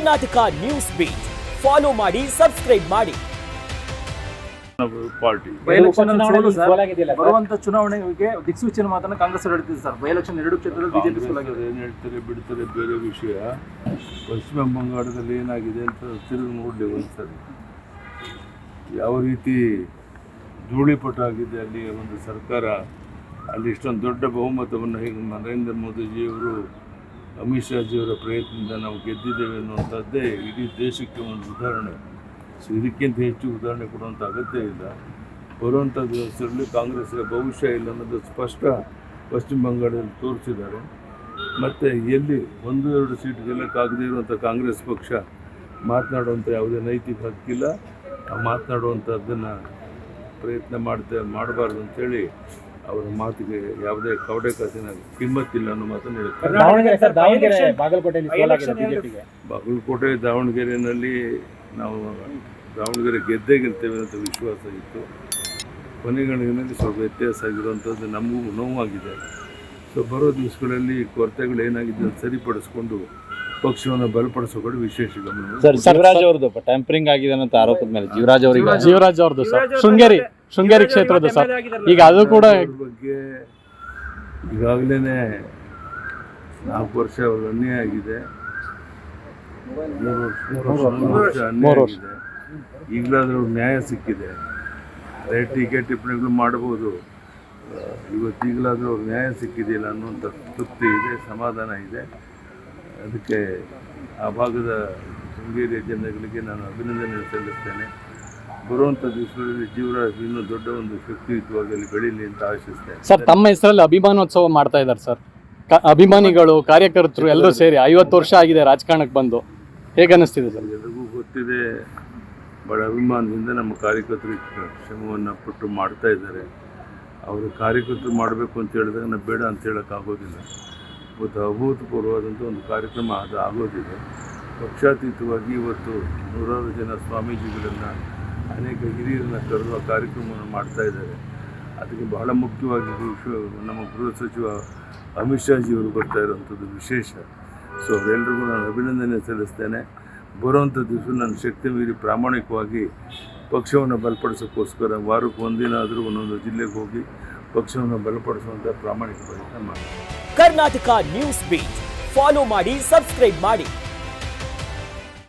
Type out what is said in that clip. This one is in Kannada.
ಕರ್ನಾಟಕ ನ್ಯೂಸ್ ಬೀಟ್ ಫಾಲೋ ಮಾಡಿ, ಸಬ್ಸ್ಕ್ರೈಬ್ ಮಾಡಿ. ಪಾರ್ಟಿ ಬರುವಂತ ಚುನಾವಣೆಗೆ ದಿಕ್ಸೂಚನೆ ಮಾತನ್ನ ಕಾಂಗ್ರೆಸ್ ಹೇಳ್ತಿದೆ ಸರ್. ಬೈ ಎಲೆಕ್ಷನ್ 2 ಕ್ಷೇತ್ರದಲ್ಲಿ ಬಿಜೆಪಿ ಸೋಲಾಗಿದೆ. ಏನ್ ಹೇಳ್ತಾರೆ ಬಿಡ್ತಾರೆ ಬೇರೆ ವಿಷಯ. ಪಶ್ಚಿಮ ಬಂಗಾಳದಲ್ಲಿ ಏನಾಗಿದೆ ಅಂತ ತಿರುಗಿ ನೋಡಲಿ ಒಂದ್ಸರಿ. ಯಾವ ರೀತಿ ಧೂಳಿಪಟಾಗಿದೆ ಅಲ್ಲಿ ಒಂದು ಸರ್ಕಾರ. ಅಲ್ಲಿ ಇಷ್ಟೊಂದು ದೊಡ್ಡ ಬಹುಮತವನ್ನು ಹೇಗೆ ನರೇಂದ್ರ ಮೋದಿಜಿಯವರು, ಅಮಿತ್ ಶಾಜಿಯವರ ಪ್ರಯತ್ನದಿಂದ ನಾವು ಗೆದ್ದಿದ್ದೇವೆ ಅನ್ನುವಂಥದ್ದೇ ಇಡೀ ದೇಶಕ್ಕೆ ಒಂದು ಉದಾಹರಣೆ. ಸೊ ಇದಕ್ಕಿಂತ ಹೆಚ್ಚು ಉದಾಹರಣೆ ಕೊಡುವಂಥ ಅಗತ್ಯ ಇಲ್ಲ. ಬರುವಂಥ ದಿವಸದಲ್ಲಿ ಕಾಂಗ್ರೆಸ್ಗೆ ಭವಿಷ್ಯ ಇಲ್ಲ ಅನ್ನೋದು ಸ್ಪಷ್ಟ ಪಶ್ಚಿಮ ಬಂಗಾಳದಲ್ಲಿ ತೋರಿಸಿದ್ದಾರೆ. ಮತ್ತು ಎಲ್ಲಿ 1-2 ಸೀಟ್ ಗೆಲ್ಲಕ್ಕಾಗದೇ ಇರುವಂಥ ಕಾಂಗ್ರೆಸ್ ಪಕ್ಷ ಮಾತನಾಡುವಂಥ ಯಾವುದೇ ನೈತಿಕ ಹಕ್ಕಿಲ್ಲ. ಮಾತನಾಡುವಂಥದ್ದನ್ನು ಪ್ರಯತ್ನ ಮಾಡಬಾರ್ದು ಅಂತೇಳಿ ಅವರ ಮಾತಿಗೆ ಯಾವುದೇ ಕವಡೆ ಕಾಸಿನ ಕಿಮ್ಮತ್ತಿಲ್ಲ ಅನ್ನೋ ಮಾತನ್ನು ಹೇಳ್ತಾರೆ. ಬಾಗಲಕೋಟೆ ದಾವಣಗೆರೆಯಲ್ಲಿ ನಾವು ದಾವಣಗೆರೆ ಗೆಲ್ತೇವೆ ಅಂತ ವಿಶ್ವಾಸ ಇತ್ತು. ಕೊನೆಗಳಿನಲ್ಲಿ ಸ್ವಲ್ಪ ವ್ಯತ್ಯಾಸ ಆಗಿರುವಂಥದ್ದು ನಮಗೂ ನೋವಾಗಿದೆ. ಸೊ ಬರೋ ದಿವಸಗಳಲ್ಲಿ ಕೊರತೆಗಳು ಏನಾಗಿದೆ ಅಂತ ಸರಿಪಡಿಸ್ಕೊಂಡು ಪಕ್ಷವನ್ನು ಬಲಪಡಿಸೋ ಕಡೆ ವಿಶೇಷ ಗಮನ. ಶಿವರಾಜ್ ಅವ್ರದ್ದು ಟ್ಯಾಂಪರಿಂಗ್ ಆಗಿದೆ ಅನ್ನೋ ಆರೋಪದ ಮೇಲೆ ಜೀವರಾಜ್ ಅವ್ರದ್ದು ಸರ್ ಶೃಂಗೇರಿ ಕ್ಷೇತ್ರದ ಸರ್, ಈಗ ಅದು ಕೂಡ ಬಗ್ಗೆ ಈಗಾಗಲೇ 4 ವರ್ಷ ಅವರು ಅನ್ಯಾಯ ಆಗಿದೆ. 3 ವರ್ಷ ಅನ್ಯಾಯ ಆಗಿದೆ. ಈಗಲಾದರೂ ನ್ಯಾಯ ಸಿಕ್ಕಿದೆ. ಟೀಕೆ ಟಿಪ್ಪಣಿಗಳು ಮಾಡ್ಬೋದು. ಇವತ್ತೀಗಲಾದರೂ ಅವ್ರು ನ್ಯಾಯ ಸಿಕ್ಕಿದೆಯಲ್ಲ ಅನ್ನುವಂಥ ತೃಪ್ತಿ ಇದೆ, ಸಮಾಧಾನ ಇದೆ. ಅದಕ್ಕೆ ಆ ಭಾಗದ ಶೃಂಗೇರಿಯ ಜನಗಳಿಗೆ ನಾನು ಅಭಿನಂದನೆ ಸಲ್ಲಿಸ್ತೇನೆ. ಬರುವಂಥ ದಿವಸಗಳಲ್ಲಿ ಜೀವರಾಜ್ ಇನ್ನೂ ದೊಡ್ಡ ಒಂದು ಶಕ್ತಿಯುತವಾಗಿ ಅಲ್ಲಿ ಬೆಳೀಲಿ ಅಂತ ಆಶಿಸ್ತೇನೆ. ಸರ್, ತಮ್ಮ ಹೆಸರಲ್ಲಿ ಅಭಿಮಾನೋತ್ಸವ ಮಾಡ್ತಾ ಇದ್ದಾರೆ ಸರ್. ಅಭಿಮಾನಿಗಳು, ಕಾರ್ಯಕರ್ತರು ಎಲ್ಲರೂ ಸೇರಿ 50 ವರ್ಷ ಆಗಿದೆ ರಾಜಕಾರಣಕ್ಕೆ ಬಂದು. ಹೇಗೆ ಅನ್ನಿಸ್ತಿದೆ ಸರ್? ಎಲ್ಲರಿಗೂ ಗೊತ್ತಿದೆ, ಬಹಳ ಅಭಿಮಾನದಿಂದ ನಮ್ಮ ಕಾರ್ಯಕರ್ತರಿಗೆ ಶ್ರಮವನ್ನು ಪಟ್ಟು ಮಾಡ್ತಾ ಇದ್ದಾರೆ. ಅವರು ಕಾರ್ಯಕರ್ತರು ಮಾಡಬೇಕು ಅಂತ ಹೇಳಿದಾಗ ನಾವು ಬೇಡ ಅಂತ ಹೇಳೋಕ್ಕಾಗೋದಿಲ್ಲ. ಇವತ್ತು ಅಭೂತಪೂರ್ವವಾದಂಥ ಒಂದು ಕಾರ್ಯಕ್ರಮ ಅದು ಆಗೋದಿದೆ. ಪಕ್ಷಾತೀತವಾಗಿ ಇವತ್ತು 100 ಜನ ಸ್ವಾಮೀಜಿಗಳನ್ನು, ಅನೇಕ ಹಿರಿಯರನ್ನು ಕರೆಯುವ ಕಾರ್ಯಕ್ರಮವನ್ನು ಮಾಡ್ತಾ ಇದ್ದಾರೆ. ಅದಕ್ಕೆ ಬಹಳ ಮುಖ್ಯವಾಗಿ ನಮ್ಮ ಗೃಹ ಸಚಿವ ಅಮಿತ್ ಶಾಜಿಯವರು ಬರ್ತಾ ಇರುವಂಥದ್ದು ವಿಶೇಷ. ಸೊ ಅವರೆಲ್ಲರಿಗೂ ನಾನು ಅಭಿನಂದನೆ ಸಲ್ಲಿಸ್ತೇನೆ. ಬರುವಂಥ ದಿವಸ ನನ್ನ ಶಕ್ತಿ ಮೀರಿ ಪ್ರಾಮಾಣಿಕವಾಗಿ ಪಕ್ಷವನ್ನು ಬಲಪಡಿಸೋಕ್ಕೋಸ್ಕರ ವಾರಕ್ಕೆ ಒಂದಿನ ಆದರೂ ಒಂದೊಂದು ಜಿಲ್ಲೆಗೆ ಹೋಗಿ ಪಕ್ಷವನ್ನು ಬಲಪಡಿಸುವಂಥ ಪ್ರಾಮಾಣಿಕ ಪ್ರಯತ್ನ ಮಾಡಿ. ಕರ್ನಾಟಕ ನ್ಯೂಸ್ ಬೀಟ್ ಫಾಲೋ ಮಾಡಿ, ಸಬ್ಸ್ಕ್ರೈಬ್ ಮಾಡಿ.